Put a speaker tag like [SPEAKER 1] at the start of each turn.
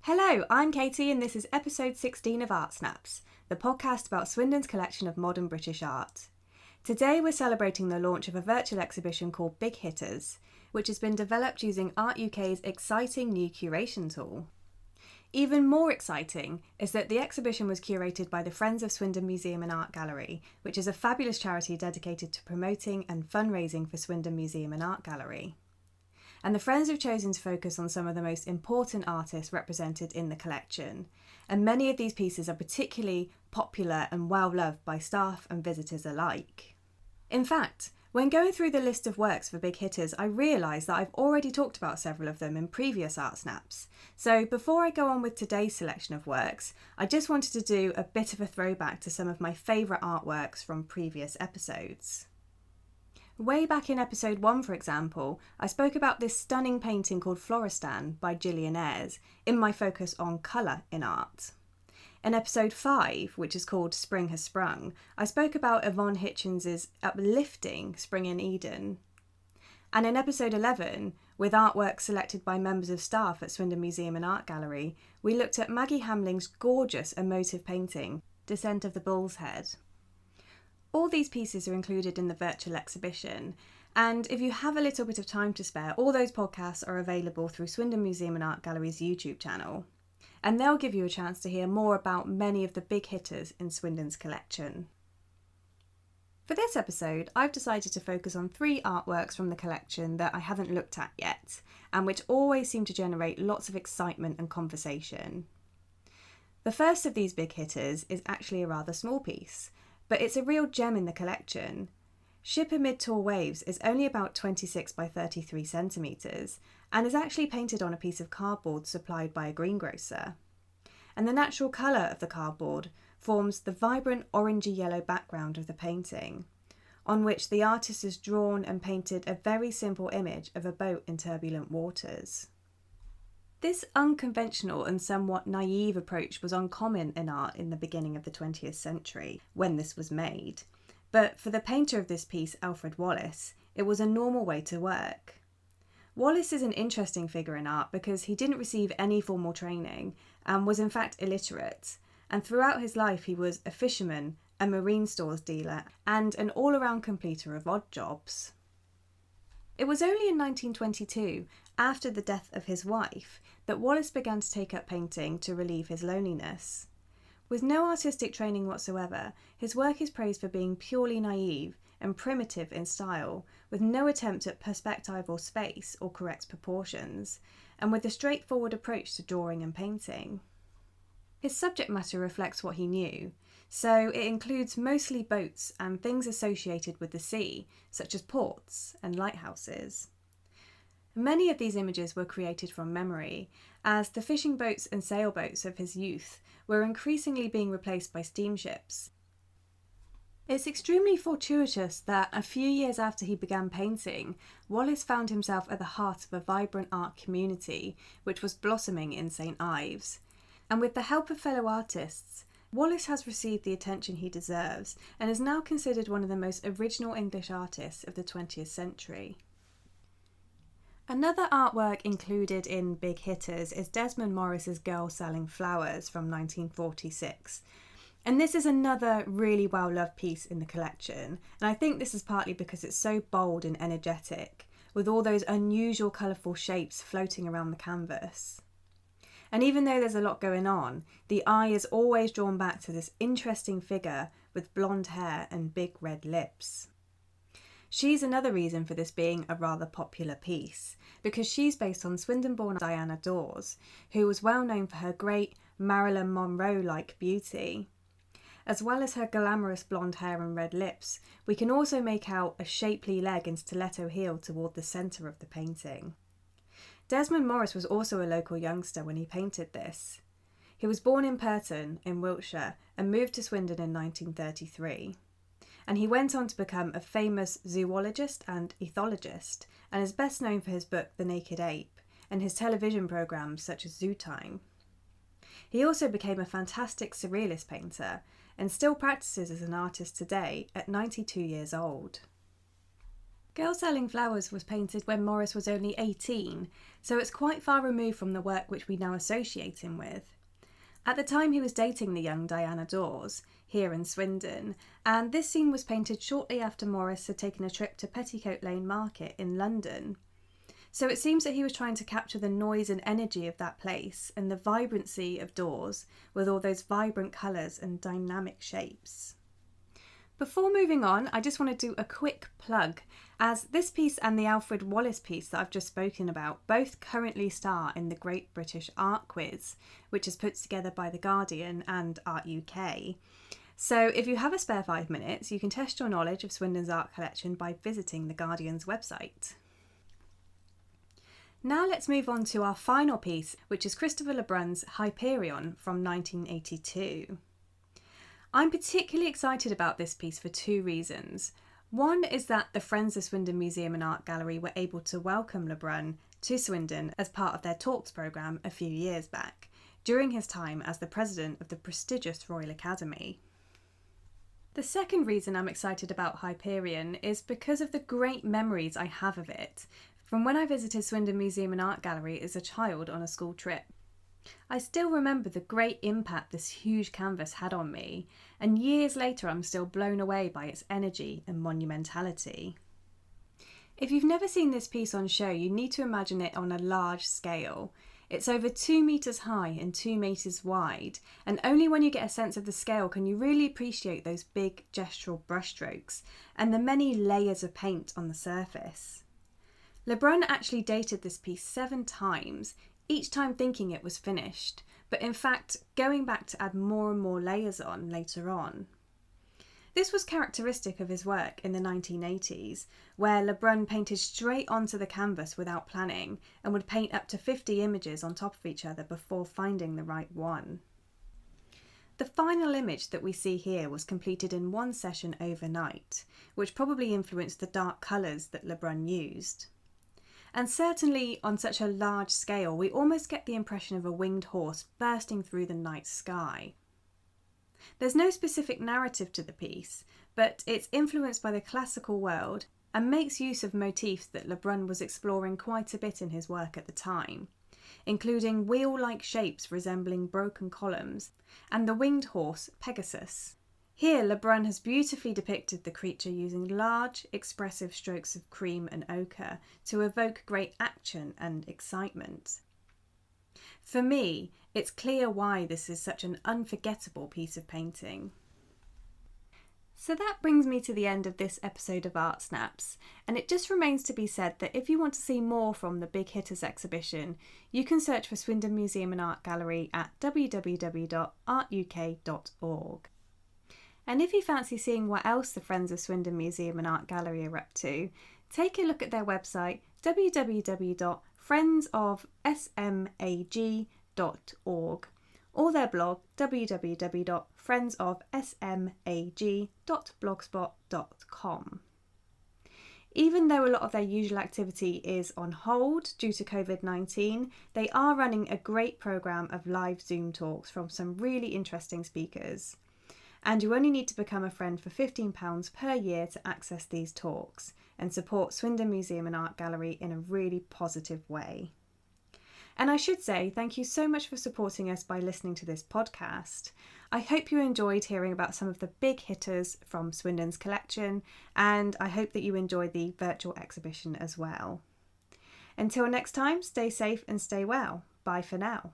[SPEAKER 1] Hello, I'm Katie and this is episode 16 of Art Snaps, the podcast about Swindon's collection of modern British art. Today we're celebrating the launch of a virtual exhibition called Big Hitters, which has been developed using Art UK's exciting new curation tool. Even more exciting is that the exhibition was curated by the Friends of Swindon Museum and Art Gallery, which is a fabulous charity dedicated to promoting and fundraising for Swindon Museum and Art Gallery. And the Friends have chosen to focus on some of the most important artists represented in the collection, and many of these pieces are particularly popular and well loved by staff and visitors alike. In fact, when going through the list of works for Big Hitters, I realised that I've already talked about several of them in previous Art Snaps. So before I go on with today's selection of works, I just wanted to do a bit of a throwback to some of my favourite artworks from previous episodes. Way back in episode 1, for example, I spoke about this stunning painting called Floristan by Gillian Ayres in my focus on colour in art. In episode 5, which is called Spring Has Sprung, I spoke about Yvonne Hitchens's uplifting Spring in Eden. And in episode 11, with artwork selected by members of staff at Swindon Museum and Art Gallery, we looked at Maggie Hamling's gorgeous emotive painting, Descent of the Bull's Head. All these pieces are included in the virtual exhibition, and if you have a little bit of time to spare, all those podcasts are available through Swindon Museum and Art Gallery's YouTube channel, and they'll give you a chance to hear more about many of the big hitters in Swindon's collection. For this episode, I've decided to focus on 3 artworks from the collection that I haven't looked at yet, and which always seem to generate lots of excitement and conversation. The first of these big hitters is actually a rather small piece, but it's a real gem in the collection. Ship Amid Tall Waves is only about 26 by 33 centimetres and is actually painted on a piece of cardboard supplied by a greengrocer. And the natural colour of the cardboard forms the vibrant orangey yellow background of the painting, on which the artist has drawn and painted a very simple image of a boat in turbulent waters. This unconventional and somewhat naive approach was uncommon in art in the beginning of the 20th century, when this was made. But for the painter of this piece, Alfred Wallis, it was a normal way to work. Wallace is an interesting figure in art because he didn't receive any formal training and was in fact illiterate. And throughout his life he was a fisherman, a marine stores dealer, and an all-around completer of odd jobs. It was only in 1922, after the death of his wife, that Wallace began to take up painting to relieve his loneliness. With no artistic training whatsoever, his work is praised for being purely naive and primitive in style, with no attempt at perspective or space or correct proportions, and with a straightforward approach to drawing and painting. His subject matter reflects what he knew, so it includes mostly boats and things associated with the sea, such as ports and lighthouses. Many of these images were created from memory, as the fishing boats and sailboats of his youth were increasingly being replaced by steamships. It's extremely fortuitous that a few years after he began painting, Wallace found himself at the heart of a vibrant art community which was blossoming in St Ives. And with the help of fellow artists, Wallace has received the attention he deserves and is now considered one of the most original English artists of the 20th century. Another artwork included in Big Hitters is Desmond Morris's Girl Selling Flowers from 1946. And this is another really well-loved piece in the collection, and I think this is partly because it's so bold and energetic, with all those unusual colourful shapes floating around the canvas. And even though there's a lot going on, the eye is always drawn back to this interesting figure with blonde hair and big red lips. She's another reason for this being a rather popular piece, because she's based on Swindon-born Diana Dors, who was well known for her great Marilyn Monroe-like beauty. As well as her glamorous blonde hair and red lips, we can also make out a shapely leg and stiletto heel toward the centre of the painting. Desmond Morris was also a local youngster when he painted this. He was born in Purton in Wiltshire and moved to Swindon in 1933. And he went on to become a famous zoologist and ethologist, and is best known for his book The Naked Ape and his television programmes such as Zoo Time. He also became a fantastic surrealist painter and still practices as an artist today at 92 years old. Girl Selling Flowers was painted when Morris was only 18, so it's quite far removed from the work which we now associate him with. At the time he was dating the young Diana Dors, here in Swindon, and this scene was painted shortly after Morris had taken a trip to Petticoat Lane Market in London. So it seems that he was trying to capture the noise and energy of that place and the vibrancy of Dors with all those vibrant colours and dynamic shapes. Before moving on, I just want to do a quick plug, as this piece and the Alfred Wallis piece that I've just spoken about both currently star in the Great British Art Quiz, which is put together by The Guardian and Art UK. So if you have a spare 5 minutes, you can test your knowledge of Swindon's art collection by visiting The Guardian's website. Now let's move on to our final piece, which is Christopher Le Brun's Hyperion from 1982. I'm particularly excited about this piece for 2 reasons. One is that the Friends of Swindon Museum and Art Gallery were able to welcome Lebrun to Swindon as part of their Talks programme a few years back, during his time as the president of the prestigious Royal Academy. The second reason I'm excited about Hyperion is because of the great memories I have of it, from when I visited Swindon Museum and Art Gallery as a child on a school trip. I still remember the great impact this huge canvas had on me, and years later I'm still blown away by its energy and monumentality. If you've never seen this piece on show, you need to imagine it on a large scale. It's over 2 metres high and 2 metres wide, and only when you get a sense of the scale can you really appreciate those big gestural brushstrokes and the many layers of paint on the surface. Lebrun actually dated this piece 7 times, each time thinking it was finished, but in fact going back to add more and more layers on later on. This was characteristic of his work in the 1980s, where Lebrun painted straight onto the canvas without planning and would paint up to 50 images on top of each other before finding the right one. The final image that we see here was completed in one session overnight, which probably influenced the dark colours that Lebrun used. And certainly on such a large scale, we almost get the impression of a winged horse bursting through the night sky. There's no specific narrative to the piece, but it's influenced by the classical world and makes use of motifs that Lebrun was exploring quite a bit in his work at the time, including wheel-like shapes resembling broken columns and the winged horse Pegasus. Here, Lebrun has beautifully depicted the creature using large, expressive strokes of cream and ochre to evoke great action and excitement. For me, it's clear why this is such an unforgettable piece of painting. So that brings me to the end of this episode of Art Snaps, and it just remains to be said that if you want to see more from the Big Hitters exhibition, you can search for Swindon Museum and Art Gallery at www.artuk.org. And if you fancy seeing what else the Friends of Swindon Museum and Art Gallery are up to, take a look at their website www.friendsofsmag.org or their blog www.friendsofsmag.blogspot.com. Even though a lot of their usual activity is on hold due to COVID-19, they are running a great programme of live Zoom talks from some really interesting speakers. And you only need to become a friend for £15 per year to access these talks and support Swindon Museum and Art Gallery in a really positive way. And I should say thank you so much for supporting us by listening to this podcast. I hope you enjoyed hearing about some of the big hitters from Swindon's collection, and I hope that you enjoyed the virtual exhibition as well. Until next time, stay safe and stay well. Bye for now.